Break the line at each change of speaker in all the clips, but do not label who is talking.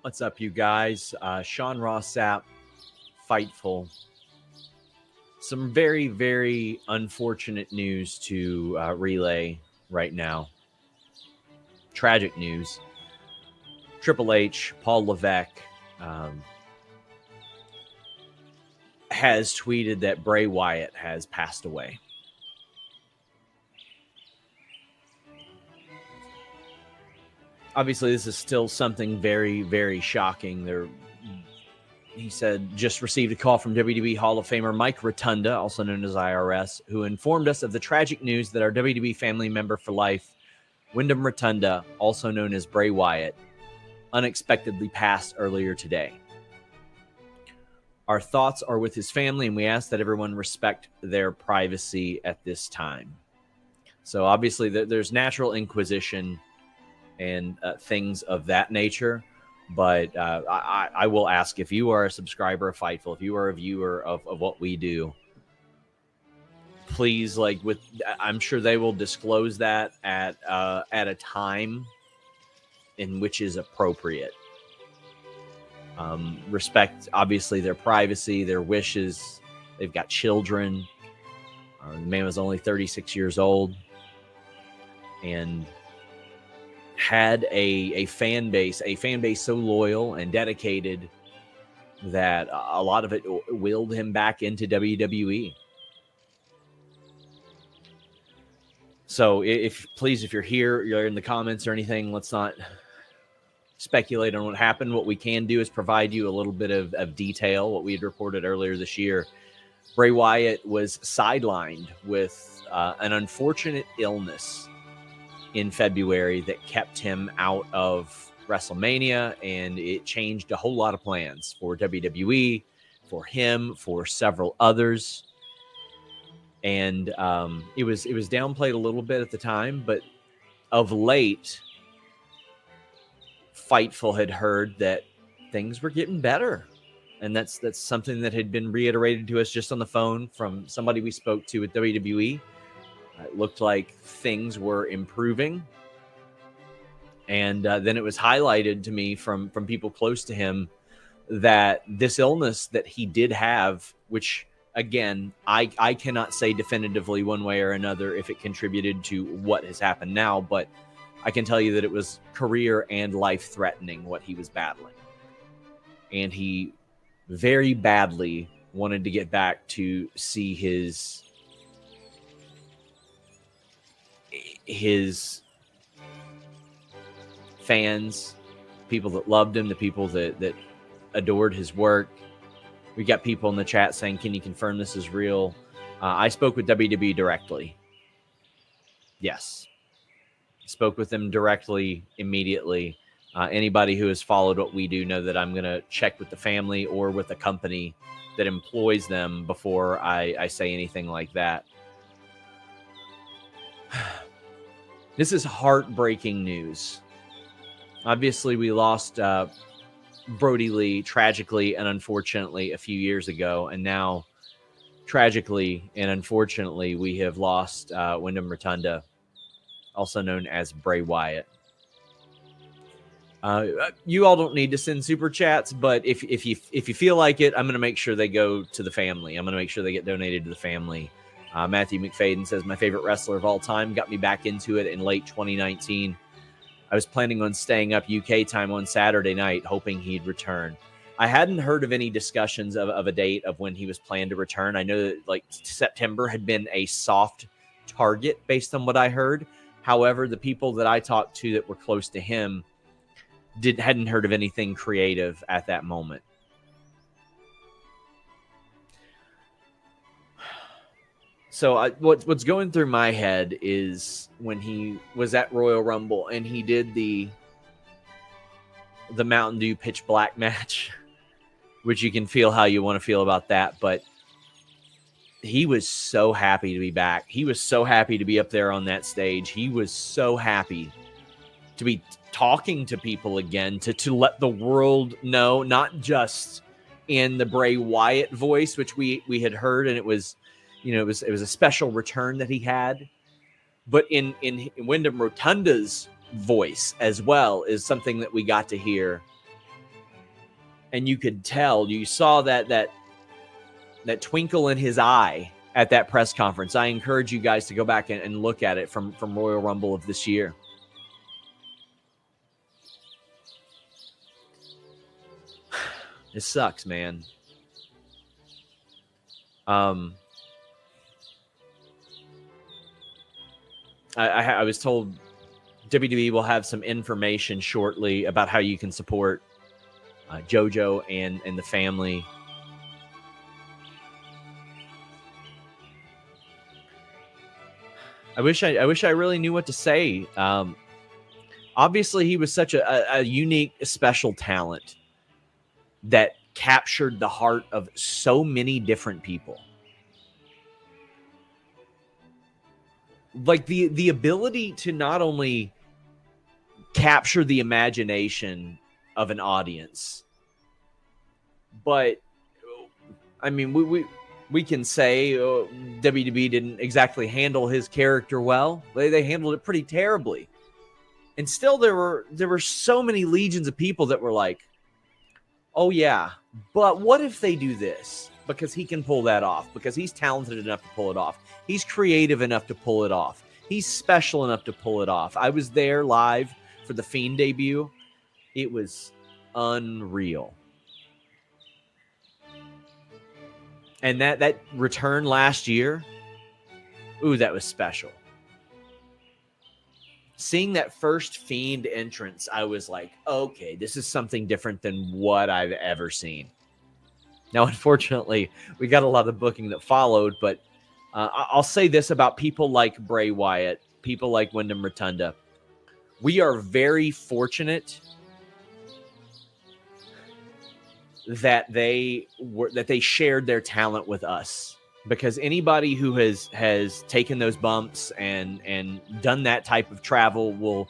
What's up, you guys? Sean Ross Sapp, Fightful. Some very, very unfortunate news to relay right now. Tragic news. Triple H, Paul Levesque, has tweeted that Bray Wyatt has passed away. Obviously, this is still something very, very shocking. He said, just received a call from WWE Hall of Famer Mike Rotunda, also known as IRS, who informed us of the tragic news that our WWE family member for life, Windham Rotunda, also known as Bray Wyatt, unexpectedly passed earlier today. Our thoughts are with his family, and we ask that everyone respect their privacy at this time. So obviously, there's natural inquisition and things of that nature. But I will ask, if you are a subscriber of Fightful, if you are a viewer of what we do, please, I'm sure they will disclose that at a time in which is appropriate. Respect, obviously, their privacy, their wishes. They've got children. The man was only 36 years old and had a fan base so loyal and dedicated that a lot of it willed him back into WWE. So if you're here, you're in the comments or anything, let's not speculate on what happened. What we can do is provide you a little bit of detail. What we had reported earlier this year, Bray Wyatt was sidelined with an unfortunate illness in February that kept him out of WrestleMania, and it changed a whole lot of plans for WWE, for him, for several others. And it was downplayed a little bit at the time, but of late, Fightful had heard that things were getting better. And that's something that had been reiterated to us just on the phone from somebody we spoke to at WWE. It looked like things were improving. And then it was highlighted to me from people close to him that this illness that he did have, which, again, I cannot say definitively one way or another if it contributed to what has happened now, but I can tell you that it was career and life-threatening what he was battling. And he very badly wanted to get back to see his fans, people that loved him, the people that adored his work. We got people in the chat saying, can you confirm this is real? I spoke with WWE directly. Yes. Spoke with them directly immediately. Anybody who has followed what we do know that I'm going to check with the family or with the company that employs them before I say anything like that. This is heartbreaking news. Obviously, we lost Brody Lee tragically and unfortunately a few years ago, and now tragically and unfortunately we have lost Windham Rotunda, also known as Bray Wyatt. You all don't need to send super chats, but if you feel like it, I'm going to make sure they go to the family. I'm going to make sure they get donated to the family. Matthew McFadden says, my favorite wrestler of all time, got me back into it in late 2019. I was planning on staying up UK time on Saturday night, hoping he'd return. I hadn't heard of any discussions of a date of when he was planned to return. I know that September had been a soft target based on what I heard. However, the people that I talked to that were close to him hadn't heard of anything creative at that moment. So what's going through my head is when he was at Royal Rumble and he did the Mountain Dew pitch black match, which you can feel how you want to feel about that, but he was so happy to be back. He was so happy to be up there on that stage. He was so happy to be talking to people again, to let the world know, not just in the Bray Wyatt voice, which we had heard, and it was a special return that he had, but in Windham Rotunda's voice as well is something that we got to hear And you could tell, you saw that twinkle in his eye at that press conference. I encourage you guys to go back and look at it from Royal Rumble of this year. It sucks, man. I was told WWE will have some information shortly about how you can support JoJo and the family. I wish I really knew what to say. Obviously, he was such a unique, special talent that captured the heart of so many different people. Like the ability to not only capture the imagination of an audience, but I mean, we can say WWE didn't exactly handle his character well. They handled it pretty terribly. And still there were so many legions of people that were like, oh yeah, but what if they do this? Because he can pull that off. Because he's talented enough to pull it off. He's creative enough to pull it off. He's special enough to pull it off. I was there live for the Fiend debut. It was unreal. And that return last year, ooh, that was special. Seeing that first Fiend entrance, I was like, okay, this is something different than what I've ever seen. Now, unfortunately, we got a lot of booking that followed, but I'll say this about people like Bray Wyatt, people like Windham Rotunda. We are very fortunate that they shared their talent with us, because anybody who has taken those bumps and done that type of travel will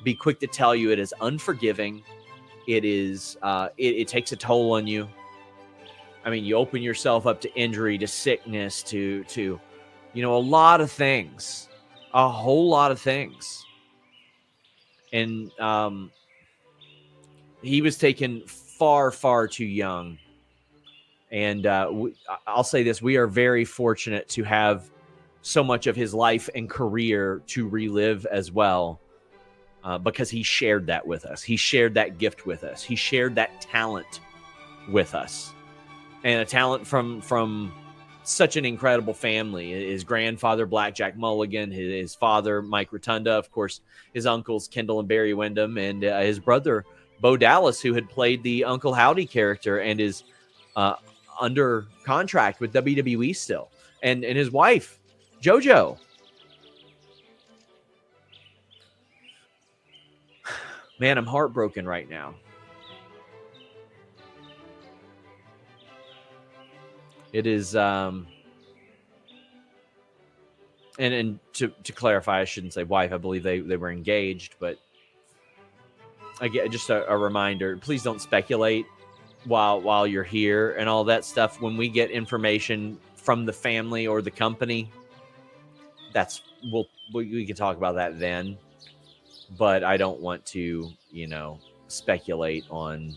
be quick to tell you it is unforgiving. It is it takes a toll on you. I mean, you open yourself up to injury, to sickness, to a lot of things, a whole lot of things. And he was taken far, far too young. And I'll say this, we are very fortunate to have so much of his life and career to relive as well, because he shared that with us. He shared that gift with us. He shared that talent with us. And a talent from such an incredible family. His grandfather, Blackjack Mulligan, his father, Mike Rotunda, of course, his uncles, Kendall and Barry Windham, and his brother, Bo Dallas, who had played the Uncle Howdy character and is under contract with WWE still. And his wife, JoJo. Man, I'm heartbroken right now. It is, and to clarify, I shouldn't say wife. I believe they were engaged, but again, just a reminder: please don't speculate while you're here and all that stuff. When we get information from the family or the company, we can talk about that then. But I don't want to, speculate on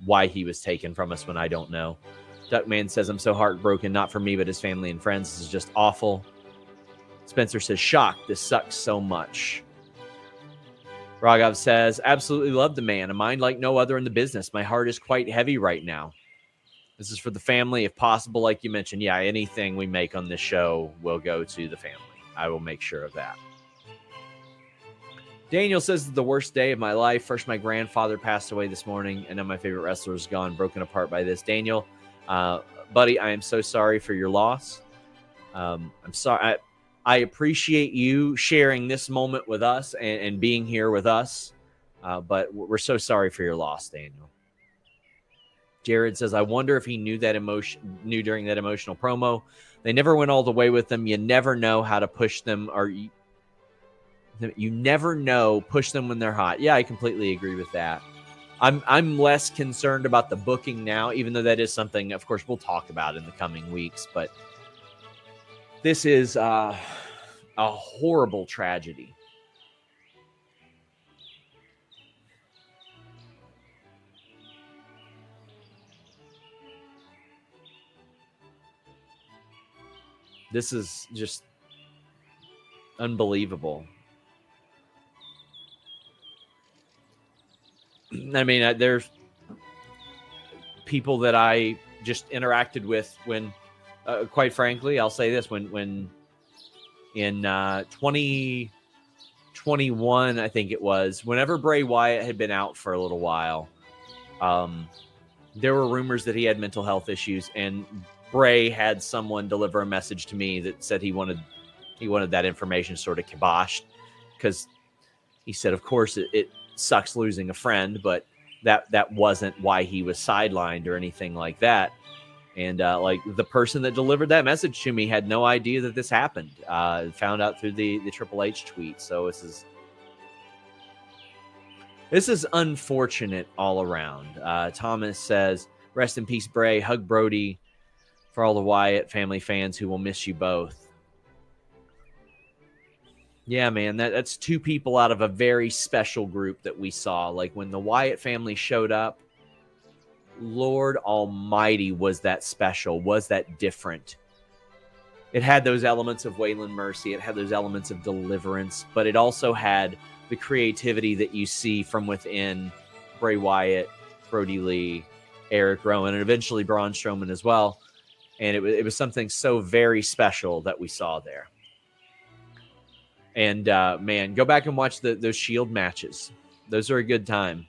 why he was taken from us when I don't know. Duckman says, I'm so heartbroken, not for me, but his family and friends. This is just awful. Spencer says, shocked. This sucks so much. Raghav says, absolutely love the man. A mind like no other in the business. My heart is quite heavy right now. This is for the family. If possible, like you mentioned, yeah, anything we make on this show will go to the family. I will make sure of that. Daniel says, the worst day of my life. First, my grandfather passed away this morning, and now my favorite wrestler is gone, broken apart by this. Daniel, buddy, I am so sorry for your loss. I'm sorry. I appreciate you sharing this moment with us and being here with us, but we're so sorry for your loss, Daniel. Jared says, I wonder if he knew during that emotional promo. They never went all the way with them. You never know how to push them, or you never know, push them when they're hot. Yeah, I completely agree with that. I'm less concerned about the booking now, even though that is something, of course, we'll talk about in the coming weeks. But this is a horrible tragedy. This is just unbelievable. I mean, there's people that I just interacted with when, quite frankly, I'll say this, when in 2021, I think it was, whenever Bray Wyatt had been out for a little while, there were rumors that he had mental health issues, and Bray had someone deliver a message to me that said he wanted that information sort of kiboshed, because he said, of course, it sucks losing a friend, but that wasn't why he was sidelined or anything like that. And like the person that delivered that message to me had no idea that this happened. Found out through the Triple H tweet. So this is unfortunate all around. Thomas says, "Rest in peace, Bray. Hug Brody for all the Wyatt family fans who will miss you both." Yeah, man, that's two people out of a very special group that we saw. Like when the Wyatt family showed up, Lord Almighty, was that special? Was that different? It had those elements of Waylon Mercy. It had those elements of Deliverance, but it also had the creativity that you see from within Bray Wyatt, Brody Lee, Eric Rowan, and eventually Braun Strowman as well. And it was something so very special that we saw there. And, man, go back and watch those Shield matches. Those are a good time.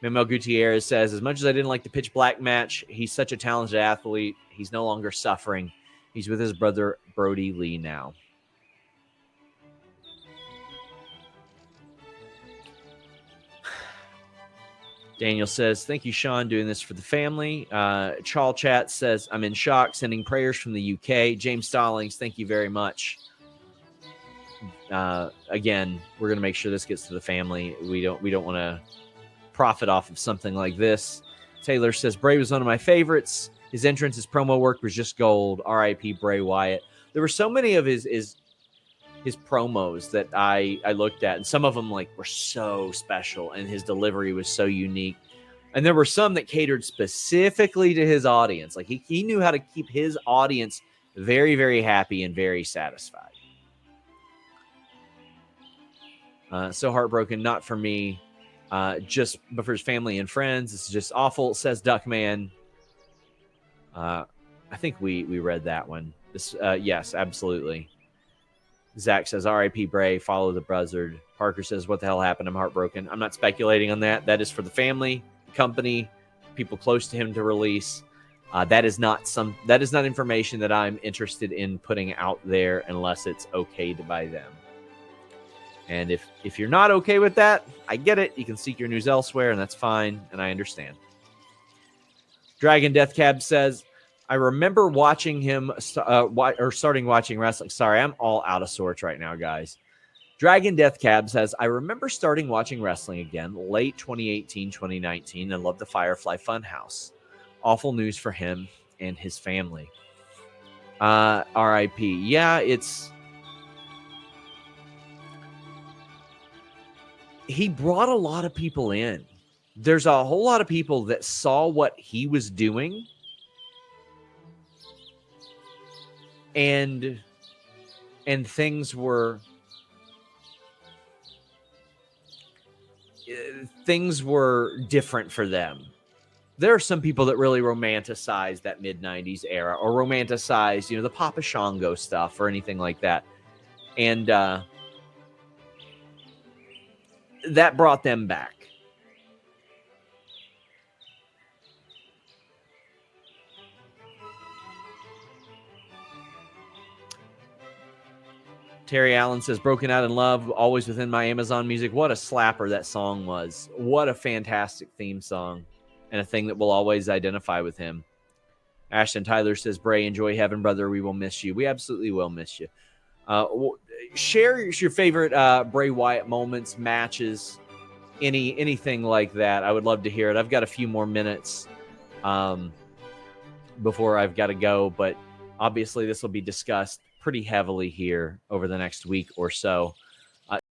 Memo Gutierrez says, as much as I didn't like the Pitch Black match, he's such a talented athlete. He's no longer suffering. He's with his brother, Brody Lee, now. Daniel says, thank you, Sean, doing this for the family. Charles Chat says, I'm in shock, sending prayers from the UK. James Stallings, thank you very much. Again, we're going to make sure this gets to the family. We don't want to profit off of something like this. Taylor says, Bray was one of my favorites. His entrance, his promo work was just gold. R.I.P. Bray Wyatt. There were so many of his promos that I looked at, and some of them like were so special, and his delivery was so unique. And there were some that catered specifically to his audience. Like he knew how to keep his audience very, very happy and very satisfied. So heartbroken, not for me, just but for his family and friends. It's just awful, says Duckman. I think we read that one. This, yes, absolutely. Zach says, R.I.P. Bray, follow the buzzard. Parker says, what the hell happened? I'm heartbroken. I'm not speculating on that. That is for the family, company, people close to him to release. That is not information that I'm interested in putting out there unless it's okayed by them. And if you're not okay with that, I get it. You can seek your news elsewhere, and that's fine, and I understand. Dragon Death Cab says, I remember watching him starting watching wrestling. Sorry, I'm all out of sorts right now, guys. Dragon Death Cab says, I remember starting watching wrestling again late 2018, 2019, and loved the Firefly Funhouse. Awful news for him and his family. R.I.P. Yeah, he brought a lot of people in. There's a whole lot of people that saw what he was doing and things were different for them. There are some people that really romanticize that mid-90s era or romanticize, the Papa Shango stuff or anything like that. And that brought them back. Terry Allen says, Broken Out in Love, always within my Amazon music. What a slapper that song was. What a fantastic theme song and a thing that will always identify with him. Ashton Tyler says, Bray, enjoy heaven, brother. We will miss you. We absolutely will miss you. Share your favorite Bray Wyatt moments, matches, anything like that. I would love to hear it. I've got a few more minutes before I've got to go, but obviously this will be discussed pretty heavily here over the next week or so.